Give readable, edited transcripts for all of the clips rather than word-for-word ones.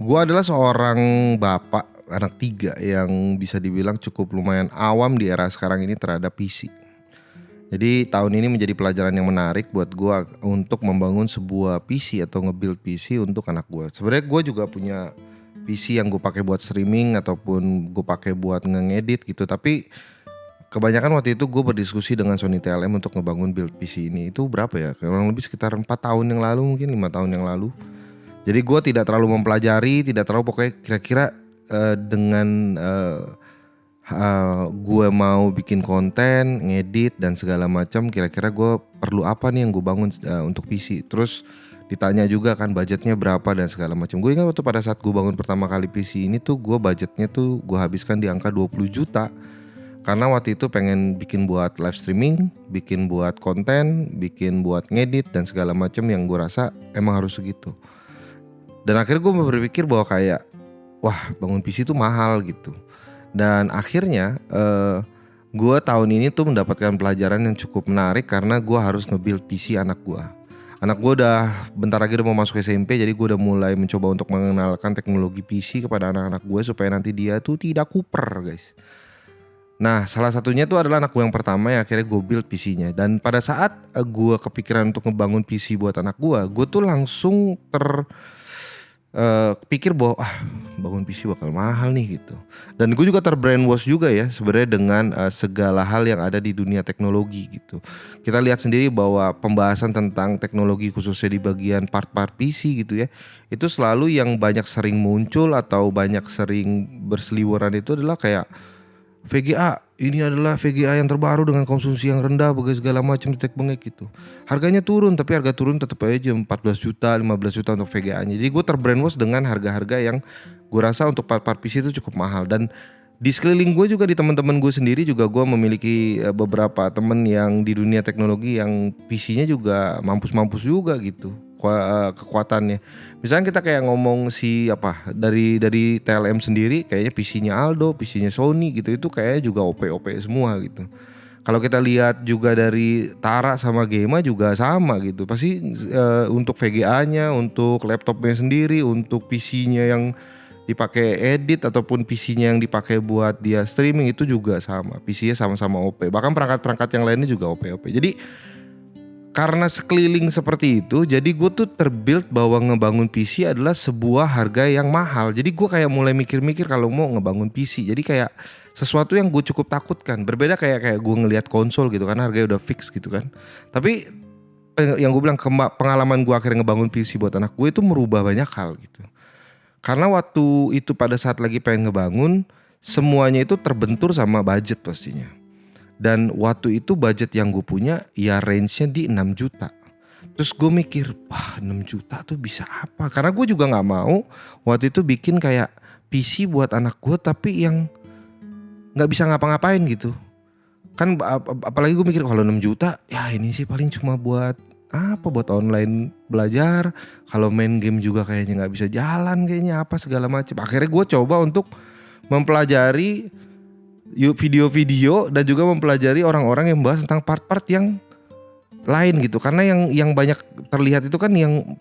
Gua adalah seorang bapak anak 3 yang bisa dibilang cukup lumayan awam di era sekarang ini terhadap PC. Jadi tahun ini menjadi pelajaran yang menarik buat gua untuk membangun sebuah PC atau nge-build PC untuk anak gua. Sebenarnya gua juga punya PC yang gue pakai buat streaming ataupun gue pakai buat ngedit gitu. Tapi kebanyakan waktu itu gue berdiskusi dengan Sony TLM untuk ngebangun build PC ini. Itu berapa ya? Kurang lebih sekitar 4 tahun yang lalu, mungkin 5 tahun yang lalu. Jadi gue tidak terlalu mempelajari, tidak terlalu pokoknya kira-kira dengan gue mau bikin konten, ngedit dan segala macam, kira-kira gue perlu apa nih yang gue bangun untuk PC. Terus ditanya juga kan budgetnya berapa dan segala macam. Gue ingat waktu pada saat gue bangun pertama kali PC ini tuh gue budgetnya tuh gue habiskan di angka 20 juta. Karena waktu itu pengen bikin buat live streaming, bikin buat konten, bikin buat ngedit dan segala macam yang gue rasa emang harus segitu. Dan akhirnya gue berpikir bahwa kayak wah bangun PC itu mahal gitu. Dan akhirnya gue tahun ini tuh mendapatkan pelajaran yang cukup menarik karena gue harus nge-build PC anak gue. Anak gue udah bentar lagi udah mau masuk SMP, jadi gue udah mulai mencoba untuk mengenalkan teknologi PC kepada anak-anak gue supaya nanti dia tuh tidak kuper guys. Nah salah satunya tuh adalah anak gue yang pertama yang akhirnya gue build PC-nya. Dan pada saat gue kepikiran untuk ngebangun PC buat anak gue tuh langsung pikir bahwa bangun PC bakal mahal nih gitu. Dan gue juga terbrainwash juga ya sebenarnya dengan segala hal yang ada di dunia teknologi gitu. Kita lihat sendiri bahwa pembahasan tentang teknologi khususnya di bagian part-part PC gitu ya, itu selalu yang banyak sering muncul atau banyak sering berseliweran itu adalah kayak VGA, ini adalah VGA yang terbaru dengan konsumsi yang rendah bagi segala macam detek bengek gitu. Harganya turun tapi harga turun tetap aja 14 juta, 15 juta untuk VGA-nya. Jadi gue terbrainwash dengan harga-harga yang gue rasa untuk part-part PC itu cukup mahal. Dan di sekeliling gue juga, di teman-teman gue sendiri juga, gue memiliki beberapa temen yang di dunia teknologi yang PC-nya juga mampus-mampus juga gitu kekuatannya. Misalnya kita kayak ngomong dari TLM sendiri, kayaknya PC-nya Aldo, PC-nya Sony gitu, itu kayaknya juga OP-OP semua gitu. Kalau kita lihat juga dari Tara sama Gema juga sama gitu. Pasti untuk VGA-nya, untuk laptopnya sendiri, untuk PC-nya yang dipakai edit ataupun PC-nya yang dipakai buat dia streaming itu juga sama. PC-nya sama-sama OP. Bahkan perangkat-perangkat yang lainnya juga OP-OP. Jadi karena sekeliling seperti itu, jadi gue tuh terbuild bahwa ngebangun PC adalah sebuah harga yang mahal. Jadi gue kayak mulai mikir-mikir kalau mau ngebangun PC. Jadi kayak sesuatu yang gue cukup takutkan. Berbeda kayak gue ngelihat konsol gitu kan, harganya udah fix gitu kan. Tapi yang gue bilang pengalaman gue akhirnya ngebangun PC buat anak gue itu merubah banyak hal gitu. Karena waktu itu pada saat lagi pengen ngebangun, semuanya itu terbentur sama budget pastinya. Dan waktu itu budget yang gue punya ya range-nya di 6 juta. Terus gue mikir, wah 6 juta tuh bisa apa? Karena gue juga gak mau waktu itu bikin kayak PC buat anak gue tapi yang gak bisa ngapa-ngapain gitu. Kan apalagi gue mikir kalau 6 juta ya ini sih paling cuma buat buat online belajar. Kalau main game juga kayaknya gak bisa jalan, kayaknya apa segala macam. Akhirnya gue coba untuk mempelajari video-video dan juga mempelajari orang-orang yang membahas tentang part-part yang lain gitu. Karena yang banyak terlihat itu kan yang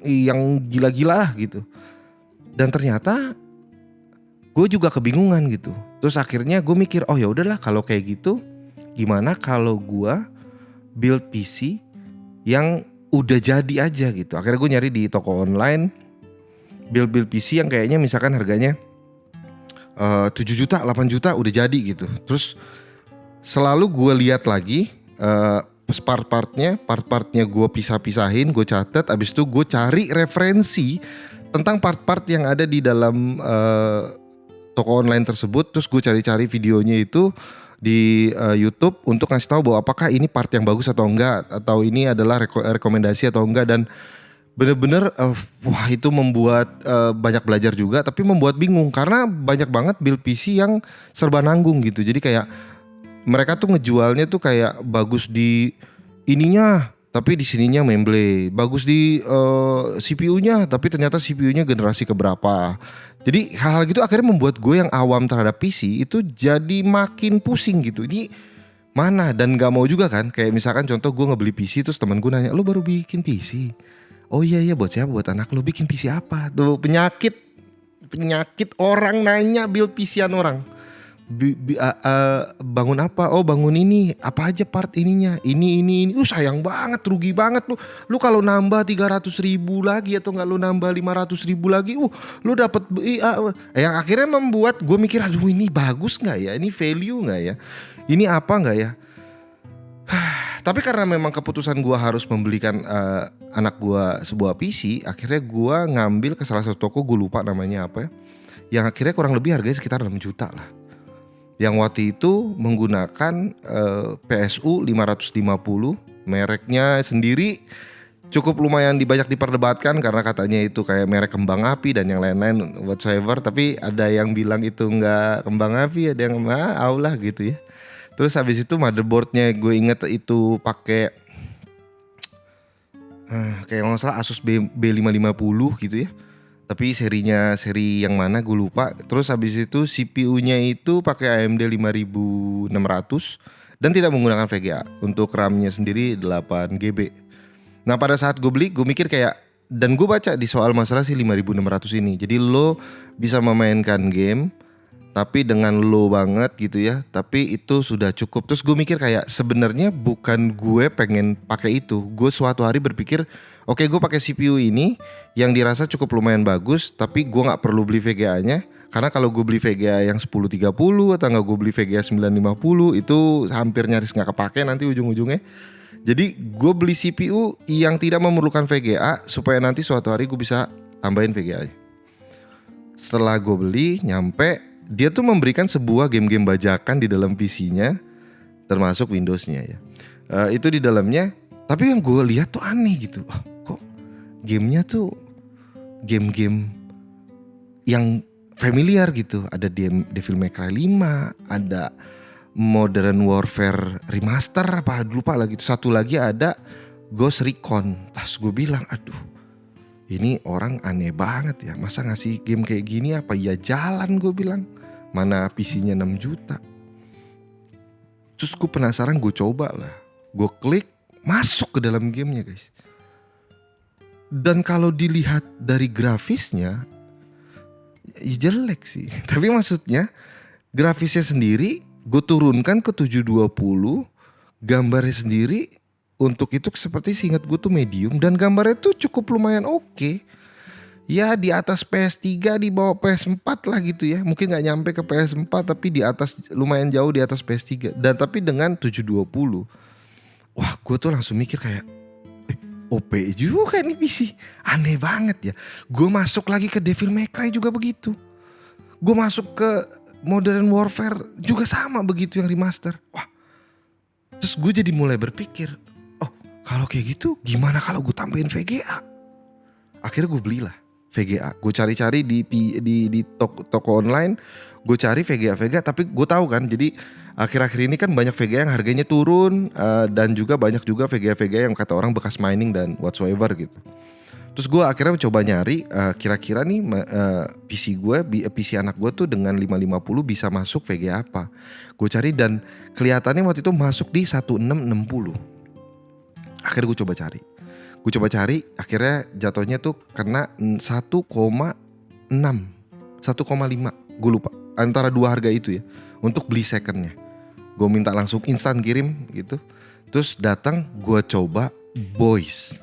yang gila-gila gitu. Dan ternyata gue juga kebingungan gitu. Terus akhirnya gue mikir, oh ya udahlah kalau kayak gitu, gimana kalau gue build PC yang udah jadi aja gitu. Akhirnya gue nyari di toko online build PC yang kayaknya misalkan harganya 7 juta, 8 juta udah jadi gitu. Terus selalu gue lihat lagi part-partnya gue pisah-pisahin, gue catat. Abis itu gue cari referensi tentang part-part yang ada di dalam toko online tersebut. Terus gue cari-cari videonya itu di YouTube untuk ngasih tahu bahwa apakah ini part yang bagus atau enggak, atau ini adalah rekomendasi atau enggak. Dan bener-bener itu membuat banyak belajar juga, tapi membuat bingung karena banyak banget build PC yang serba nanggung gitu. Jadi kayak mereka tuh ngejualnya tuh kayak bagus di ininya tapi di sininya memble, bagus di CPU-nya tapi ternyata CPU-nya generasi keberapa. Jadi hal-hal gitu akhirnya membuat gue yang awam terhadap PC itu jadi makin pusing gitu. Ini mana, dan gak mau juga kan, kayak misalkan contoh gue ngebeli PC terus temen gue nanya, lu baru bikin PC? Oh iya iya, buat siapa? Buat anak lu. Bikin PC apa? Tuh penyakit orang nanya build PC-an orang. Bangun apa? Oh bangun ini, apa aja part ininya, ini. Sayang banget, rugi banget lu kalau nambah 300.000 lagi atau nggak lu nambah 500.000 lagi, lu dapat yang akhirnya membuat gue mikir, aduh ini bagus nggak ya, ini value nggak ya, ini apa nggak ya. Tapi karena memang keputusan gue harus membelikan anak gue sebuah PC, akhirnya gue ngambil ke salah satu toko, gue lupa namanya apa ya, yang akhirnya kurang lebih harganya sekitar 6 juta lah. Yang waktu itu menggunakan PSU 550, mereknya sendiri cukup lumayan banyak diperdebatkan karena katanya itu kayak merek kembang api dan yang lain-lain whatsoever. Tapi ada yang bilang itu nggak kembang api, ada yang aulah gitu ya. Terus habis itu motherboardnya gue inget itu pakai kayak nggak salah Asus B550 gitu ya. Tapi seri yang mana gue lupa. Terus habis itu CPU-nya itu pakai AMD 5600 dan tidak menggunakan VGA. Untuk RAM-nya sendiri 8GB. Nah pada saat gue beli, gue mikir kayak, dan gue baca di soal masalah si 5600 ini. Jadi lo bisa memainkan game tapi dengan low banget gitu ya. Tapi itu sudah cukup. Terus gue mikir kayak, sebenarnya bukan gue pengen pakai itu. Gue suatu hari berpikir, oke, gue pakai CPU ini yang dirasa cukup lumayan bagus, tapi gue nggak perlu beli VGA-nya. Karena kalau gue beli VGA yang 1030 atau nggak gue beli VGA 950 itu hampir nyaris nggak kepake nanti ujung-ujungnya. Jadi gue beli CPU yang tidak memerlukan VGA supaya nanti suatu hari gue bisa tambahin VGA-nya. Setelah gue beli nyampe, dia tuh memberikan sebuah game-game bajakan di dalam PC-nya, termasuk Windows-nya ya. Itu di dalamnya. Tapi yang gue lihat tuh aneh gitu. Kok gamenya tuh game-game yang familiar gitu. Ada Devil May Cry 5, ada Modern Warfare Remaster apa lupa lagi. Satu lagi ada Ghost Recon. Pas gue bilang, aduh ini orang aneh banget ya. Masa ngasih game kayak gini apa ya jalan, gue bilang. Mana PC-nya 6 juta. Terus gue penasaran, gue coba lah. Gue klik, masuk ke dalam gamenya guys. Dan kalau dilihat dari grafisnya ya jelek sih. Tapi maksudnya grafisnya sendiri gue turunkan ke 720. Gambarnya sendiri untuk itu seperti seingat gue tuh medium. Dan gambarnya tuh cukup lumayan oke. Ya di atas PS3, di bawah PS4 lah gitu ya. Mungkin gak nyampe ke PS4 tapi di atas, lumayan jauh di atas PS3. Dan tapi dengan 720. Wah gue tuh langsung mikir kayak OP juga nih PC. Aneh banget ya. Gue masuk lagi ke Devil May Cry juga begitu. Gue masuk ke Modern Warfare juga sama begitu yang remaster. Wah. Terus gue jadi mulai berpikir, oh kalau kayak gitu gimana kalau gue tambahin VGA. Akhirnya gue belilah VGA. Gue cari-cari di toko online. Gue cari VGA, tapi gue tahu kan. Jadi akhir-akhir ini kan banyak VGA yang harganya turun. Dan juga banyak juga VGA yang kata orang bekas mining dan whatsoever gitu. Terus gue akhirnya coba nyari kira-kira nih PC anak gue tuh dengan 550 bisa masuk VGA apa. Gue cari dan kelihatannya waktu itu masuk di 1660. Akhirnya gue coba cari, akhirnya jatuhnya tuh kena 1,6, 1,5, gue lupa. Antara dua harga itu ya, untuk beli secondnya. Gue minta langsung instan kirim gitu. Terus datang, gue coba, boys.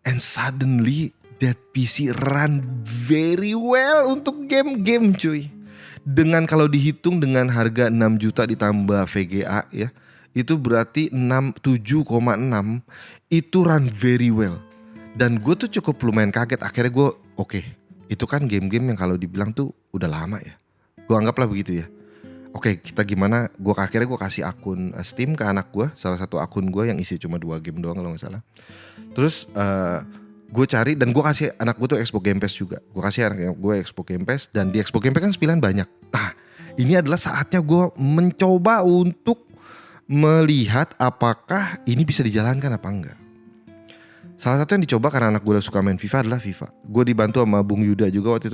And suddenly that PC run very well untuk game-game cuy. Dengan kalau dihitung dengan harga 6 juta ditambah VGA ya, itu berarti 7,6 itu run very well. Dan gue tuh cukup lumayan kaget. Akhirnya gue oke, itu kan game-game yang kalau dibilang tuh udah lama ya. Gue anggaplah begitu ya. Oke, kita gimana? Akhirnya gue kasih akun Steam ke anak gue, salah satu akun gue yang isi cuma 2 game doang kalau gak salah. Terus gue cari dan gue kasih anak gue tuh Xbox Game Pass juga. Gue kasih anak gue Xbox Game Pass dan di Xbox Game Pass kan pilihan banyak. Nah ini adalah saatnya gue mencoba untuk melihat apakah ini bisa dijalankan apa enggak. Salah satu yang dicoba karena anak gue suka main FIFA adalah FIFA. Gue dibantu sama Bung Yuda juga waktu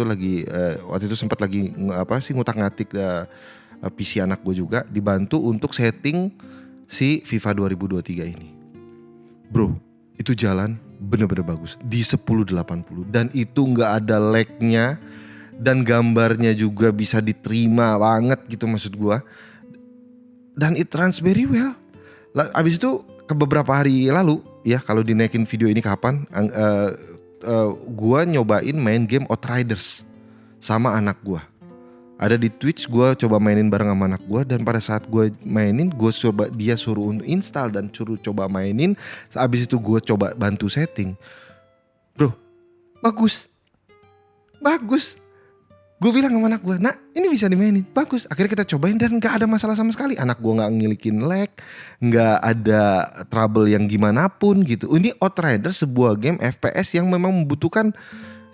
itu sempat lagi ngutak-ngatik PC anak gue juga, dibantu untuk setting si FIFA 2023 ini. Bro, itu jalan bener-bener bagus di 1080 dan itu nggak ada lag-nya dan gambarnya juga bisa diterima banget gitu maksud gua, dan it runs very well. Abis itu ke beberapa hari lalu ya, kalau dinaikin video ini kapan, gua nyobain main game Outriders sama anak gua. Ada di Twitch, gue coba mainin bareng sama anak gue, dan pada saat gue mainin, dia suruh untuk install dan suruh coba mainin. Habis itu gue coba bantu setting, bro, bagus. Gue bilang sama anak gue, nah ini bisa dimainin, bagus. Akhirnya kita cobain dan gak ada masalah sama sekali. Anak gue gak ngilikin lag, gak ada trouble yang gimana pun gitu. Ini Outriders sebuah game FPS yang memang membutuhkan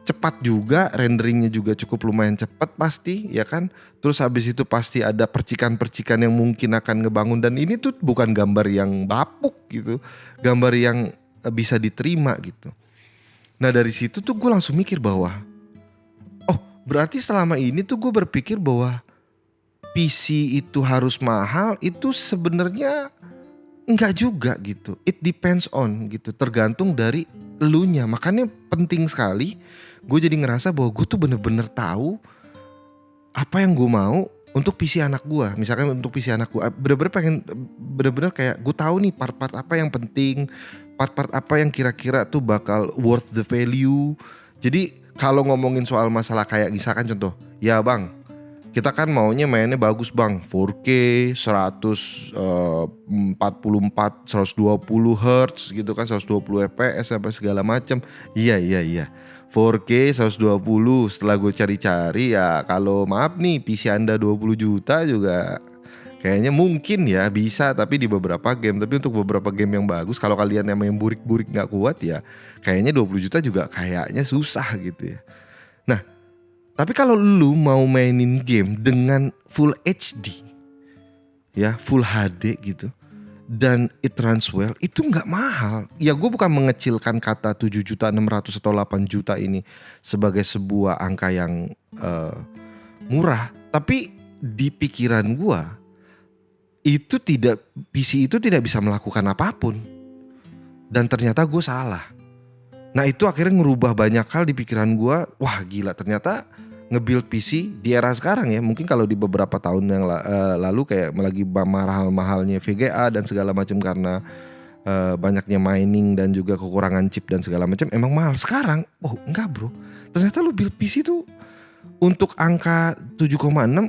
cepat juga, renderingnya juga cukup lumayan cepat pasti ya kan. Terus habis itu pasti ada percikan-percikan yang mungkin akan ngebangun, dan ini tuh bukan gambar yang bapuk gitu, gambar yang bisa diterima gitu. Nah dari situ tuh gue langsung mikir bahwa oh berarti selama ini tuh gue berpikir bahwa PC itu harus mahal, itu sebenarnya enggak juga gitu. It depends on gitu, tergantung dari elunya. Makanya penting sekali gue jadi ngerasa bahwa gue tuh bener-bener tahu apa yang gue mau untuk PC anak gue. Misalkan untuk PC anak gue bener-bener kayak gue tahu nih part-part apa yang penting, part-part apa yang kira-kira tuh bakal worth the value. Jadi kalau ngomongin soal masalah kayak misalkan contoh, ya bang, kita kan maunya mainnya bagus bang, 4K, 144, 120 Hz gitu kan, 120 fps apa segala macam. Iya. 4K 120, setelah gue cari-cari ya kalau maaf nih PC Anda 20 juta juga kayaknya mungkin ya bisa, tapi di beberapa game. Tapi untuk beberapa game yang bagus, kalau kalian yang main burik-burik gak kuat ya kayaknya 20 juta juga kayaknya susah gitu ya. Nah tapi kalau lu mau mainin game dengan Full HD ya, Full HD gitu, dan it runs well, itu gak mahal. Ya gue bukan mengecilkan kata 7 juta 600 atau 8 juta ini sebagai sebuah angka yang murah. Tapi di pikiran gue PC itu tidak bisa melakukan apapun. Dan ternyata gue salah. Nah itu akhirnya ngerubah banyak hal di pikiran gue. Wah gila, ternyata nge-build PC di era sekarang ya, mungkin kalau di beberapa tahun yang lalu kayak lagi mahal-mahalnya VGA dan segala macam karena banyaknya mining dan juga kekurangan chip dan segala macam, emang mahal. Sekarang oh enggak bro, ternyata lu build PC tuh untuk angka 7,6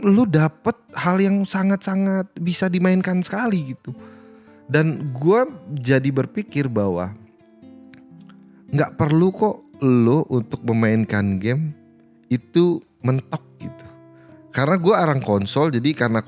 lu dapet hal yang sangat-sangat bisa dimainkan sekali gitu. Dan gue jadi berpikir bahwa nggak perlu kok lo untuk memainkan game itu mentok gitu. Karena gue orang konsol, jadi karena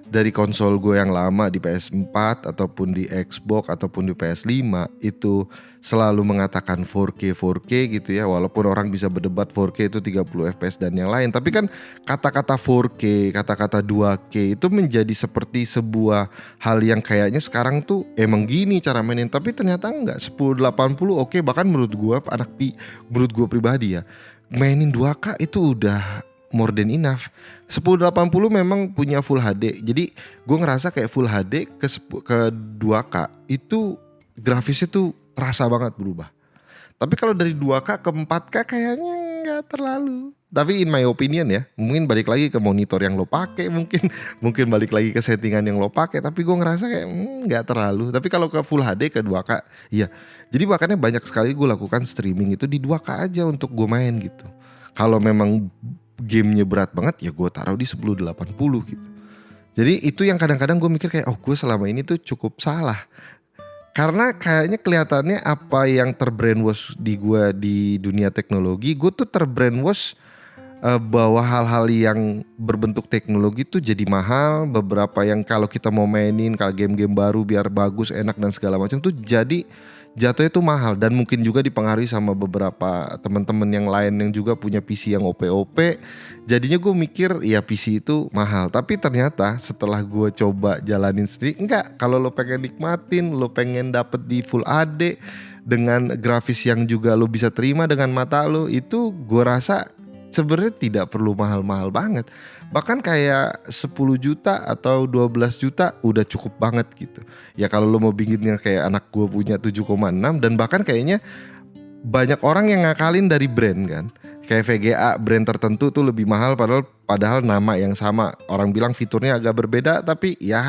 dari konsol gue yang lama di PS4 ataupun di Xbox ataupun di PS5 itu selalu mengatakan 4K gitu ya. Walaupun orang bisa berdebat 4K itu 30 fps dan yang lain, tapi kan kata-kata 4K, kata-kata 2K itu menjadi seperti sebuah hal yang kayaknya sekarang tuh emang gini cara mainin, tapi ternyata enggak. 1080 oke, bahkan menurut gue pribadi ya, mainin 2K itu udah more than enough. 1080 memang punya Full HD. Jadi gue ngerasa kayak Full HD ke 2K itu grafisnya tuh terasa banget berubah. Tapi kalau dari 2K ke 4K kayaknya nggak terlalu. Tapi in my opinion ya, mungkin balik lagi ke monitor yang lo pakai, mungkin balik lagi ke settingan yang lo pakai. Tapi gue ngerasa kayak nggak terlalu. Tapi kalau ke Full HD ke 2K, iya. Jadi makanya banyak sekali gue lakukan streaming itu di 2K aja untuk gue main gitu. Kalau memang gamenya berat banget ya gue taruh di 1080 gitu. Jadi itu yang kadang-kadang gue mikir kayak gue selama ini tuh cukup salah. Karena kayaknya kelihatannya apa yang terbrainwash di gue di dunia teknologi, gue tuh terbrainwash bahwa hal-hal yang berbentuk teknologi tuh jadi mahal. Beberapa yang kalau kita mau mainin kalau game-game baru biar bagus, enak dan segala macam tuh jadi jatuhnya tuh mahal. Dan mungkin juga dipengaruhi sama beberapa teman-teman yang lain yang juga punya PC yang OP. Jadinya gue mikir ya PC itu mahal. Tapi ternyata setelah gue coba jalanin sendiri, enggak. Kalau lo pengen nikmatin, lo pengen dapet di Full HD dengan grafis yang juga lo bisa terima dengan mata lo, itu gue rasa sebenarnya tidak perlu mahal-mahal banget. Bahkan kayak 10 juta atau 12 juta udah cukup banget gitu. Ya kalau lo mau bikin yang kayak anak gue punya 7,6, dan bahkan kayaknya banyak orang yang ngakalin dari brand kan. Kayak VGA brand tertentu tuh lebih mahal padahal nama yang sama. Orang bilang fiturnya agak berbeda, tapi ya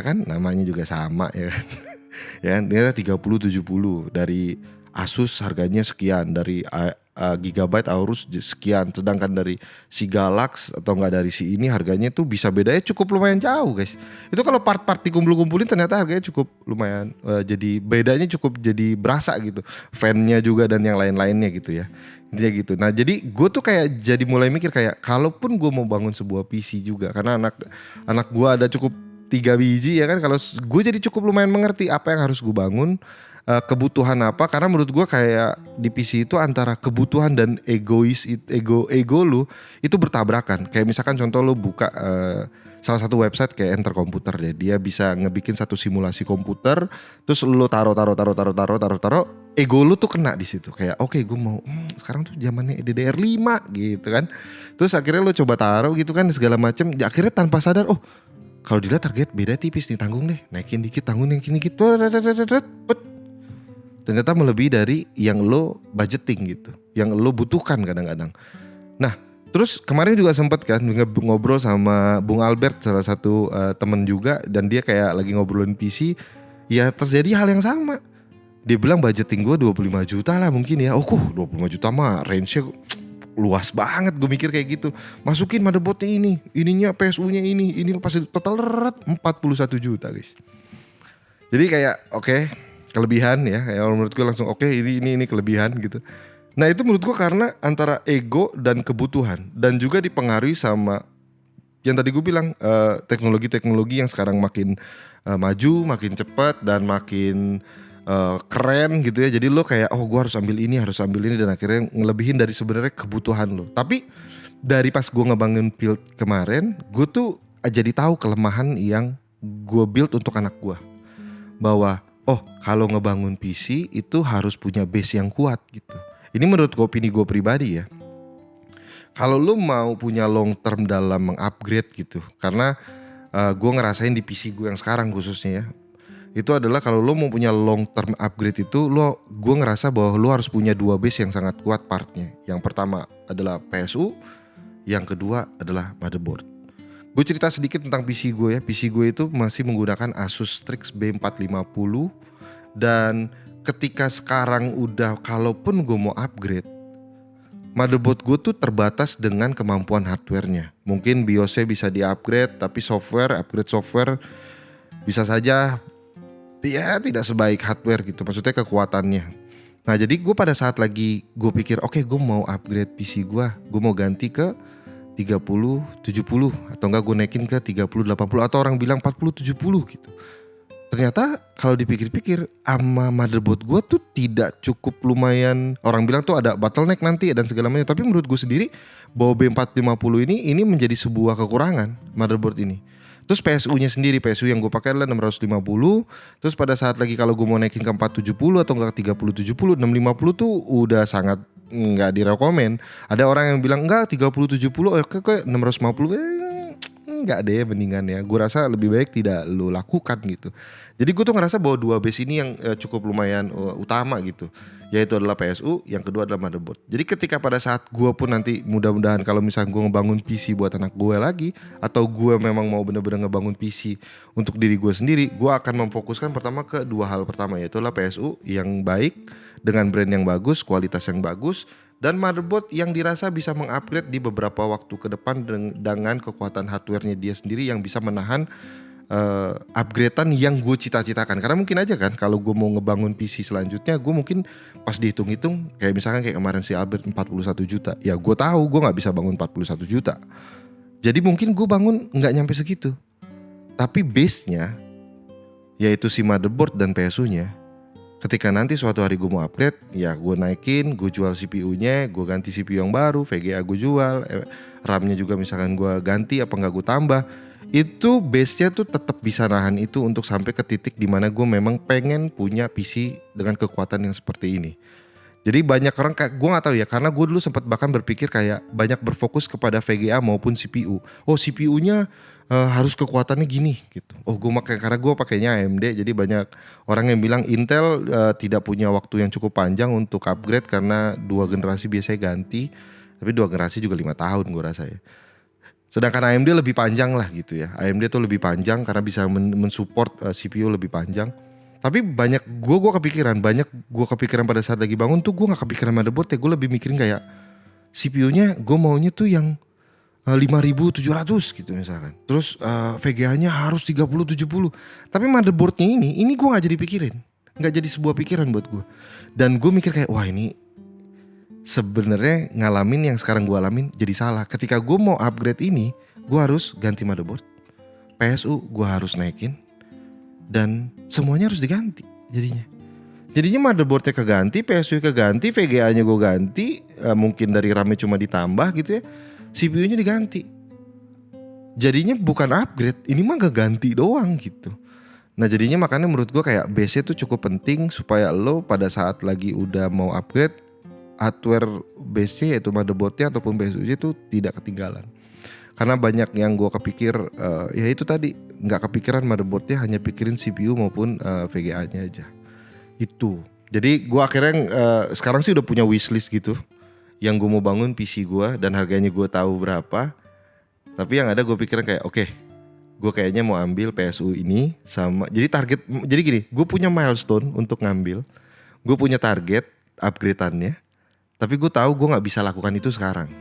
kan namanya juga sama ya kan. Ya ternyata 3070 dari Asus harganya sekian, dari Gigabyte Aorus sekian, sedangkan dari si Galax atau enggak dari si ini harganya tuh bisa bedanya cukup lumayan jauh guys. Itu kalau part-part dikumpul-kumpulin ternyata harganya cukup lumayan, jadi bedanya cukup jadi berasa gitu, fan-nya juga dan yang lain-lainnya gitu ya, intinya gitu. Nah jadi gue tuh kayak jadi mulai mikir kayak kalaupun gue mau bangun sebuah PC juga, karena anak gue ada cukup 3 biji ya kan, kalau gue jadi cukup lumayan mengerti apa yang harus gue bangun, kebutuhan apa, karena menurut gue kayak di PC itu antara kebutuhan dan ego lu itu bertabrakan. Kayak misalkan contoh lu buka salah satu website kayak Enter Komputer deh, dia bisa ngebikin satu simulasi komputer, terus lu taruh, ego lu tuh kena di situ kayak oke, gue mau sekarang tuh zamannya DDR5 gitu kan, terus akhirnya lu coba taruh gitu kan segala macem, akhirnya tanpa sadar kalau dilihat target beda tipis nih, tanggung deh, naikin dikit, tanggung naikin dikit, ternyata melebihi dari yang lo budgeting gitu, yang lo butuhkan kadang-kadang. Nah terus kemarin juga sempet kan ngobrol sama Bung Albert, salah satu temen juga, dan dia kayak lagi ngobrolin PC, ya terjadi hal yang sama. Dia bilang budgeting gue 25 juta lah mungkin ya. 25 juta mah range-nya luas banget, gue mikir kayak gitu. Masukin motherboardnya ininya PSU-nya ini pasti total 41 juta guys. Jadi kayak oke, kelebihan ya, kayak menurut gue langsung oke, ini kelebihan gitu. Nah itu menurut gue karena antara ego dan kebutuhan, dan juga dipengaruhi sama yang tadi gue bilang, teknologi yang sekarang makin maju, makin cepat dan makin keren gitu ya. Jadi lo kayak gue harus ambil ini, dan akhirnya ngelebihin dari sebenarnya kebutuhan lo. Tapi dari pas gue ngebangun build kemarin, gue tuh jadi tahu kelemahan yang gue build untuk anak gue, bahwa kalau ngebangun PC itu harus punya base yang kuat gitu. Ini menurut opini gue pribadi ya. Kalau lu mau punya long term dalam mengupgrade gitu, karena gue ngerasain di PC gue yang sekarang khususnya ya, itu adalah kalau lu mau punya long term upgrade itu, gue ngerasa bahwa lu harus punya 2 base yang sangat kuat partnya. Yang pertama adalah PSU, yang kedua adalah motherboard. Gue cerita sedikit tentang PC gue ya. PC gue itu masih menggunakan Asus Strix B450, dan ketika sekarang udah kalaupun gue mau upgrade, motherboard gue tuh terbatas dengan kemampuan hardware-nya. Mungkin BIOS-nya bisa di-upgrade, tapi upgrade software bisa saja ya tidak sebaik hardware gitu, maksudnya kekuatannya. Nah jadi gue pada saat lagi gue pikir oke, gue mau upgrade PC gue mau ganti ke 3070 atau enggak gue naikin ke 3080 atau orang bilang 4070 gitu. Ternyata kalau dipikir-pikir sama motherboard gue tuh tidak cukup lumayan. Orang bilang tuh ada bottleneck nanti dan segala macam. Tapi menurut gue sendiri bahwa B450 ini menjadi sebuah kekurangan motherboard ini. Terus PSU-nya sendiri, PSU yang gue pakai adalah 650. Terus pada saat lagi kalau gue mau naikin ke 470 atau enggak 3070, 650 tuh udah sangat nggak direkomen. Ada orang yang bilang enggak 3070 oke 650 enggak deh, mendingan ya. Gue rasa lebih baik tidak lo lakukan gitu. Jadi gue tuh ngerasa bahwa 2 base ini yang cukup lumayan utama gitu. Yaitu adalah PSU, yang kedua adalah motherboard. Jadi ketika pada saat gue pun nanti mudah-mudahan kalau misalnya gue ngebangun PC buat anak gue lagi, atau gue memang mau bener-bener ngebangun PC untuk diri gue sendiri, gue akan memfokuskan pertama ke 2 hal. Pertama yaitu adalah PSU yang baik dengan brand yang bagus, kualitas yang bagus, dan motherboard yang dirasa bisa mengupgrade di beberapa waktu ke depan dengan kekuatan hardware-nya dia sendiri yang bisa menahan upgradean yang gue cita-citakan. Karena mungkin aja kan kalau gue mau ngebangun PC selanjutnya, gue mungkin pas dihitung-hitung kayak misalkan kayak kemarin si Albert 41 juta, ya gue tahu gue gak bisa bangun 41 juta. Jadi mungkin gue bangun gak nyampe segitu. Tapi base-nya yaitu si motherboard dan PSU-nya, ketika nanti suatu hari gue mau upgrade, ya gue naikin, gue jual CPU-nya, gue ganti CPU yang baru, VGA gue jual, RAM-nya juga misalkan gue ganti apa gak gue tambah, itu base-nya tuh tetap bisa nahan itu untuk sampai ke titik dimana gue memang pengen punya PC dengan kekuatan yang seperti ini. Jadi banyak orang kayak gue nggak tahu ya, karena gue dulu sempat bahkan berpikir kayak banyak berfokus kepada VGA maupun CPU. Oh CPU-nya harus kekuatannya gini gitu. Oh gue karena gue pakainya AMD, jadi banyak orang yang bilang Intel tidak punya waktu yang cukup panjang untuk upgrade karena 2 generasi biasanya ganti. Tapi 2 generasi juga 5 tahun gue rasa ya. Sedangkan AMD lebih panjang lah gitu ya. AMD tuh lebih panjang karena bisa mensupport CPU lebih panjang. Tapi gue kepikiran pada saat lagi bangun tuh gue nggak kepikiran motherboard ya. Gue lebih mikirin kayak CPU-nya gue maunya tuh yang 5700 gitu misalkan. Terus VGA-nya harus 3070. Tapi motherboardnya ini gue nggak jadi pikirin, nggak jadi sebuah pikiran buat gue. Dan gue mikir kayak wah ini sebenarnya ngalamin yang sekarang gue alamin jadi salah. Ketika gue mau upgrade ini, gue harus ganti motherboard, PSU gue harus naikin, dan semuanya harus diganti jadinya motherboardnya keganti, PSU keganti, VGA-nya gue ganti, mungkin dari RAM-nya cuma ditambah gitu ya, CPU-nya diganti. Jadinya bukan upgrade, ini mah gak ganti doang gitu. Nah jadinya makanya menurut gue kayak base itu cukup penting supaya lo pada saat lagi udah mau upgrade, hardware base-nya yaitu motherboardnya ataupun PSU-nya itu tidak ketinggalan. Karena banyak yang gue kepikir ya itu tadi, gak kepikiran motherboardnya, hanya pikirin CPU maupun VGA-nya aja. Itu. Jadi gue akhirnya sekarang sih udah punya wishlist gitu, yang gue mau bangun PC gue dan harganya gue tahu berapa. Tapi yang ada gue pikiran kayak oke, gue kayaknya mau ambil PSU ini sama. Jadi gini, gue punya milestone untuk ngambil, gue punya target upgrade-annya. Tapi gue tahu gue nggak bisa lakukan itu sekarang.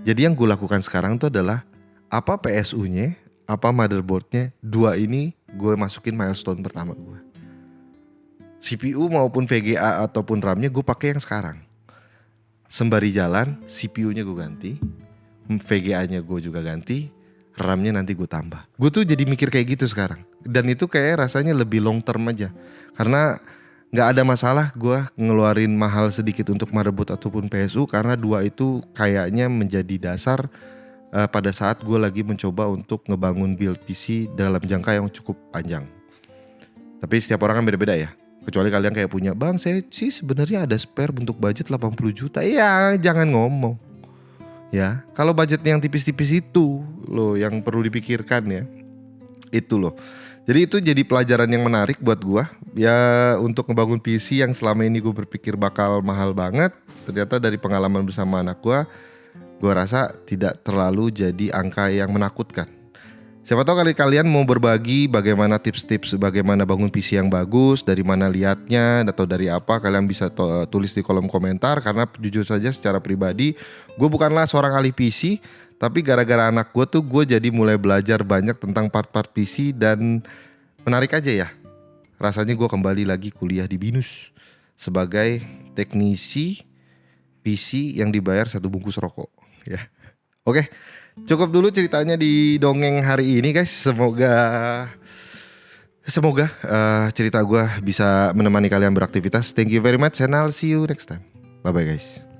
Jadi yang gue lakukan sekarang itu adalah apa PSU-nya, apa motherboard-nya, dua ini gue masukin milestone pertama gue. CPU maupun VGA ataupun RAM-nya gue pakai yang sekarang. Sembari jalan, CPU-nya gue ganti, VGA-nya gue juga ganti, RAM-nya nanti gue tambah. Gue tuh jadi mikir kayak gitu sekarang. Dan itu kayak rasanya lebih long term aja. Karena gak ada masalah gue ngeluarin mahal sedikit untuk motherboard ataupun PSU, karena dua itu kayaknya menjadi dasar pada saat gue lagi mencoba untuk ngebangun build PC dalam jangka yang cukup panjang. Tapi setiap orang kan beda-beda ya. Kecuali kalian kayak punya, bang saya sih sebenarnya ada spare untuk budget 80 juta. Iya jangan ngomong. Ya, kalau budget yang tipis-tipis itu loh yang perlu dipikirkan ya. Itu loh. Jadi itu jadi pelajaran yang menarik buat gua. Ya untuk ngebangun PC yang selama ini gue berpikir bakal mahal banget, ternyata dari pengalaman bersama anak gua rasa tidak terlalu jadi angka yang menakutkan. Siapa tahu kalian mau berbagi bagaimana tips-tips bagaimana bangun PC yang bagus, dari mana lihatnya atau dari apa, kalian bisa tulis di kolom komentar. Karena jujur saja secara pribadi gue bukanlah seorang ahli PC, tapi gara-gara anak gue tuh gue jadi mulai belajar banyak tentang part-part PC dan menarik aja ya. Rasanya gue kembali lagi kuliah di BINUS sebagai teknisi PC yang dibayar 1 bungkus rokok ya. Oke. Cukup dulu ceritanya di dongeng hari ini guys. Semoga cerita gue bisa menemani kalian beraktivitas. Thank you very much and I'll see you next time. Bye bye guys.